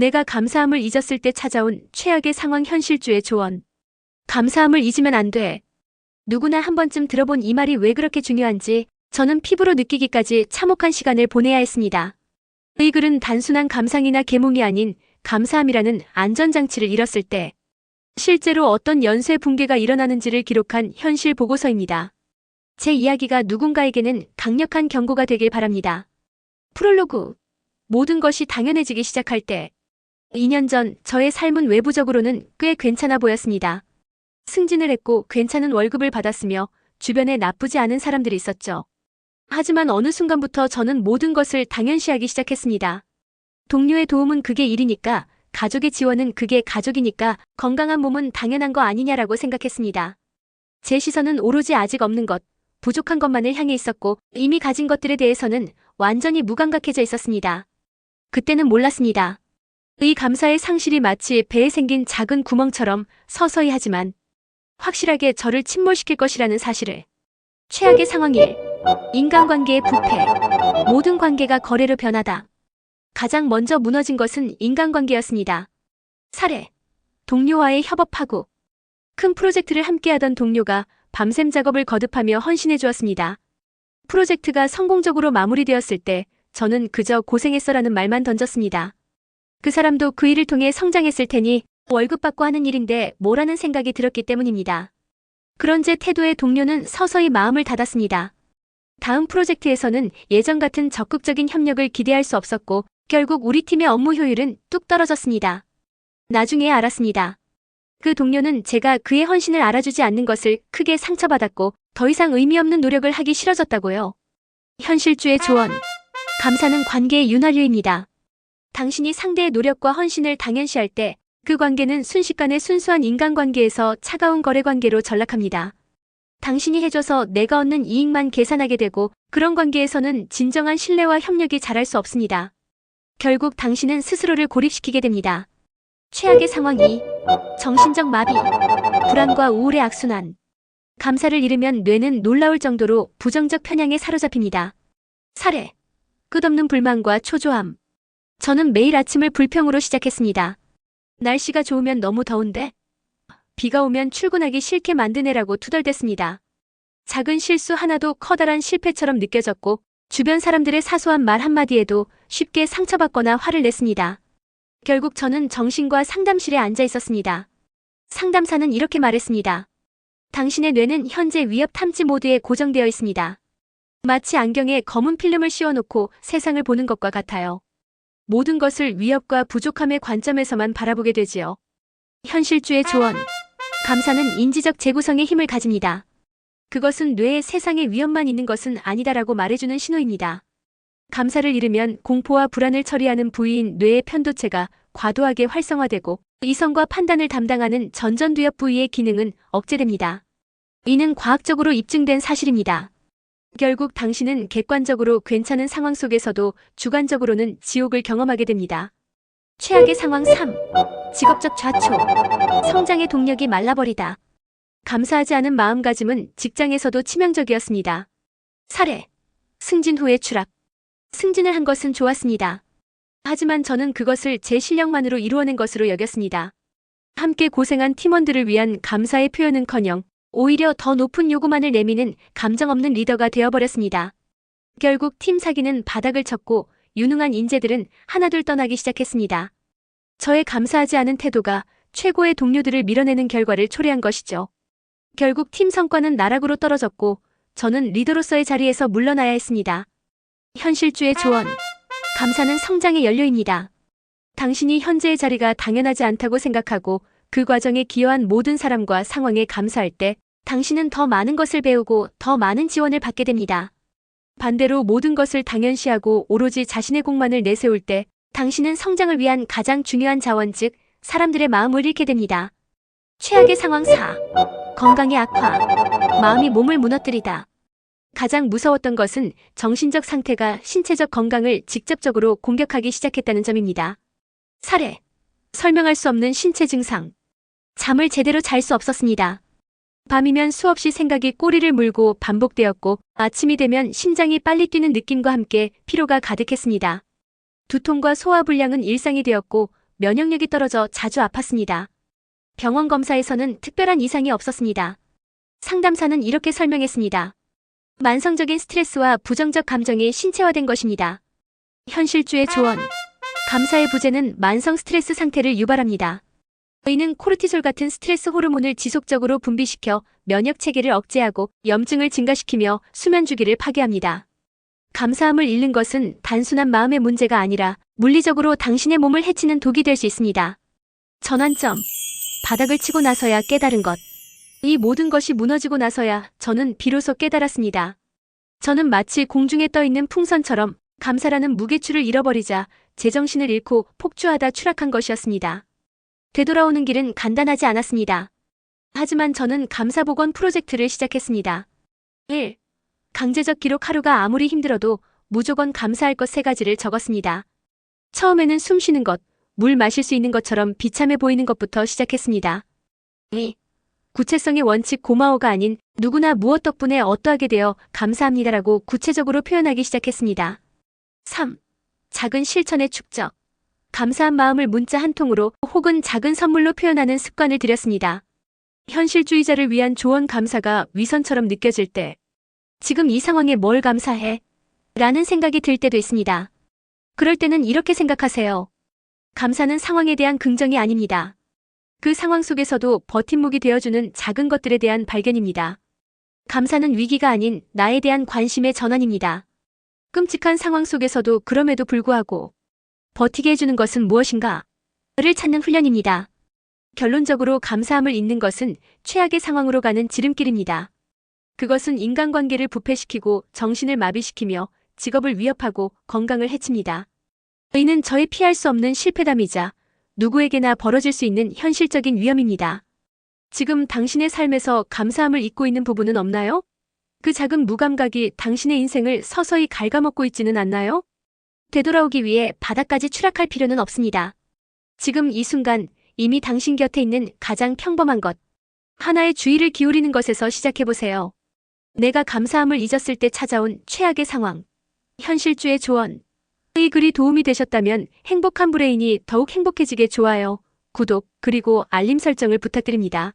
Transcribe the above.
내가 감사함을 잊었을 때 찾아온 최악의 상황 현실주의 조언. 감사함을 잊으면 안 돼. 누구나 한 번쯤 들어본 이 말이 왜 그렇게 중요한지 저는 피부로 느끼기까지 참혹한 시간을 보내야 했습니다. 이 글은 단순한 감상이나 계몽이 아닌 감사함이라는 안전장치를 잃었을 때 실제로 어떤 연쇄 붕괴가 일어나는지를 기록한 현실 보고서입니다. 제 이야기가 누군가에게는 강력한 경고가 되길 바랍니다. 프롤로그. 모든 것이 당연해지기 시작할 때 2년 전 저의 삶은 외부적으로는 꽤 괜찮아 보였습니다. 승진을 했고 괜찮은 월급을 받았으며 주변에 나쁘지 않은 사람들이 있었죠. 하지만 어느 순간부터 저는 모든 것을 당연시하기 시작했습니다. 동료의 도움은 그게 일이니까, 가족의 지원은 그게 가족이니까, 건강한 몸은 당연한 거 아니냐라고 생각했습니다. 제 시선은 오로지 아직 없는 것, 부족한 것만을 향해 있었고 이미 가진 것들에 대해서는 완전히 무감각해져 있었습니다. 그때는 몰랐습니다. 이 감사의 상실이 마치 배에 생긴 작은 구멍처럼 서서히 하지만 확실하게 저를 침몰시킬 것이라는 사실을. 최악의 상황 1. 인간관계의 부패. 모든 관계가 거래로 변하다. 가장 먼저 무너진 것은 인간관계였습니다. 사례. 동료와의 협업 파고. 큰 프로젝트를 함께하던 동료가 밤샘 작업을 거듭하며 헌신해 주었습니다. 프로젝트가 성공적으로 마무리되었을 때 저는 그저 고생했어라는 말만 던졌습니다. 그 사람도 그 일을 통해 성장했을 테니 월급 받고 하는 일인데 뭐라는 생각이 들었기 때문입니다. 그런 제 태도에 동료는 서서히 마음을 닫았습니다. 다음 프로젝트에서는 예전 같은 적극적인 협력을 기대할 수 없었고 결국 우리 팀의 업무 효율은 뚝 떨어졌습니다. 나중에 알았습니다. 그 동료는 제가 그의 헌신을 알아주지 않는 것을 크게 상처받았고 더 이상 의미 없는 노력을 하기 싫어졌다고요. 현실주의 조언. 감사는 관계의 윤활유입니다. 당신이 상대의 노력과 헌신을 당연시할 때 그 관계는 순식간에 순수한 인간관계에서 차가운 거래관계로 전락합니다. 당신이 해줘서 내가 얻는 이익만 계산하게 되고 그런 관계에서는 진정한 신뢰와 협력이 자랄 수 없습니다. 결국 당신은 스스로를 고립시키게 됩니다. 최악의 상황 2. 정신적 마비. 불안과 우울의 악순환. 감사를 잃으면 뇌는 놀라울 정도로 부정적 편향에 사로잡힙니다. 사례. 끝없는 불만과 초조함. 저는 매일 아침을 불평으로 시작했습니다. 날씨가 좋으면 너무 더운데? 비가 오면 출근하기 싫게 만드네라고 투덜댔습니다. 작은 실수 하나도 커다란 실패처럼 느껴졌고 주변 사람들의 사소한 말 한마디에도 쉽게 상처받거나 화를 냈습니다. 결국 저는 정신과 상담실에 앉아 있었습니다. 상담사는 이렇게 말했습니다. 당신의 뇌는 현재 위협 탐지 모드에 고정되어 있습니다. 마치 안경에 검은 필름을 씌워놓고 세상을 보는 것과 같아요. 모든 것을 위협과 부족함의 관점에서만 바라보게 되지요. 현실주의 조언. 감사는 인지적 재구성의 힘을 가집니다. 그것은 뇌에 세상에 위협만 있는 것은 아니다라고 말해주는 신호입니다. 감사를 잃으면 공포와 불안을 처리하는 부위인 뇌의 편도체가 과도하게 활성화되고 이성과 판단을 담당하는 전전두엽 부위의 기능은 억제됩니다. 이는 과학적으로 입증된 사실입니다. 결국 당신은 객관적으로 괜찮은 상황 속에서도 주관적으로는 지옥을 경험하게 됩니다. 최악의 상황 3. 직업적 좌초. 성장의 동력이 말라버리다. 감사하지 않은 마음가짐은 직장에서도 치명적이었습니다. 사례. 승진 후의 추락. 승진을 한 것은 좋았습니다. 하지만 저는 그것을 제 실력만으로 이루어낸 것으로 여겼습니다. 함께 고생한 팀원들을 위한 감사의 표현은커녕 오히려 더 높은 요구만을 내미는 감정 없는 리더가 되어버렸습니다. 결국 팀 사기는 바닥을 쳤고 유능한 인재들은 하나둘 떠나기 시작했습니다. 저의 감사하지 않은 태도가 최고의 동료들을 밀어내는 결과를 초래한 것이죠. 결국 팀 성과는 나락으로 떨어졌고 저는 리더로서의 자리에서 물러나야 했습니다. 현실주의 조언. 감사는 성장의 연료입니다. 당신이 현재의 자리가 당연하지 않다고 생각하고 그 과정에 기여한 모든 사람과 상황에 감사할 때 당신은 더 많은 것을 배우고 더 많은 지원을 받게 됩니다. 반대로 모든 것을 당연시하고 오로지 자신의 공만을 내세울 때 당신은 성장을 위한 가장 중요한 자원 즉 사람들의 마음을 잃게 됩니다. 최악의 상황 4. 건강의 악화. 마음이 몸을 무너뜨리다. 가장 무서웠던 것은 정신적 상태가 신체적 건강을 직접적으로 공격하기 시작했다는 점입니다. 사례. 설명할 수 없는 신체 증상. 잠을 제대로 잘 수 없었습니다. 밤이면 수없이 생각이 꼬리를 물고 반복되었고 아침이 되면 심장이 빨리 뛰는 느낌과 함께 피로가 가득했습니다. 두통과 소화불량은 일상이 되었고 면역력이 떨어져 자주 아팠습니다. 병원 검사에서는 특별한 이상이 없었습니다. 상담사는 이렇게 설명했습니다. 만성적인 스트레스와 부정적 감정이 신체화된 것입니다. 현실주의 조언. 감사의 부재는 만성 스트레스 상태를 유발합니다. 이는 코르티솔 같은 스트레스 호르몬을 지속적으로 분비시켜 면역 체계를 억제하고 염증을 증가시키며 수면 주기를 파괴합니다. 감사함을 잃는 것은 단순한 마음의 문제가 아니라 물리적으로 당신의 몸을 해치는 독이 될 수 있습니다. 전환점. 바닥을 치고 나서야 깨달은 것. 이 모든 것이 무너지고 나서야 저는 비로소 깨달았습니다. 저는 마치 공중에 떠 있는 풍선처럼 감사라는 무게추를 잃어버리자 제정신을 잃고 폭주하다 추락한 것이었습니다. 되돌아오는 길은 간단하지 않았습니다. 하지만 저는 감사복원 프로젝트를 시작했습니다. 1. 강제적 기록. 하루가 아무리 힘들어도 무조건 감사할 것 3가지를 적었습니다. 처음에는 숨 쉬는 것, 물 마실 수 있는 것처럼 비참해 보이는 것부터 시작했습니다. 2. 구체성의 원칙. 고마워가 아닌 누구나 무엇 덕분에 어떠하게 되어 감사합니다라고 구체적으로 표현하기 시작했습니다. 3. 작은 실천의 축적. 감사한 마음을 문자 한 통으로 혹은 작은 선물로 표현하는 습관을 들였습니다. 현실주의자를 위한 조언. 감사가 위선처럼 느껴질 때, 지금 이 상황에 뭘 감사해? 라는 생각이 들 때도 있습니다. 그럴 때는 이렇게 생각하세요. 감사는 상황에 대한 긍정이 아닙니다. 그 상황 속에서도 버팀목이 되어주는 작은 것들에 대한 발견입니다. 감사는 위기가 아닌 나에 대한 관심의 전환입니다. 끔찍한 상황 속에서도 그럼에도 불구하고 버티게 해주는 것은 무엇인가? 를 찾는 훈련입니다. 결론적으로 감사함을 잃는 것은 최악의 상황으로 가는 지름길입니다. 그것은 인간관계를 부패시키고 정신을 마비시키며 직업을 위협하고 건강을 해칩니다. 이는 저의 피할 수 없는 실패담이자 누구에게나 벌어질 수 있는 현실적인 위험입니다. 지금 당신의 삶에서 감사함을 잊고 있는 부분은 없나요? 그 작은 무감각이 당신의 인생을 서서히 갉아먹고 있지는 않나요? 되돌아오기 위해 바닥까지 추락할 필요는 없습니다. 지금 이 순간 이미 당신 곁에 있는 가장 평범한 것 하나에 주의를 기울이는 것에서 시작해보세요. 내가 감사함을 잊었을 때 찾아온 최악의 상황. 현실주의 조언. 이 글이 도움이 되셨다면 행복한 브레인이 더욱 행복해지게 좋아요, 구독, 그리고 알림 설정을 부탁드립니다.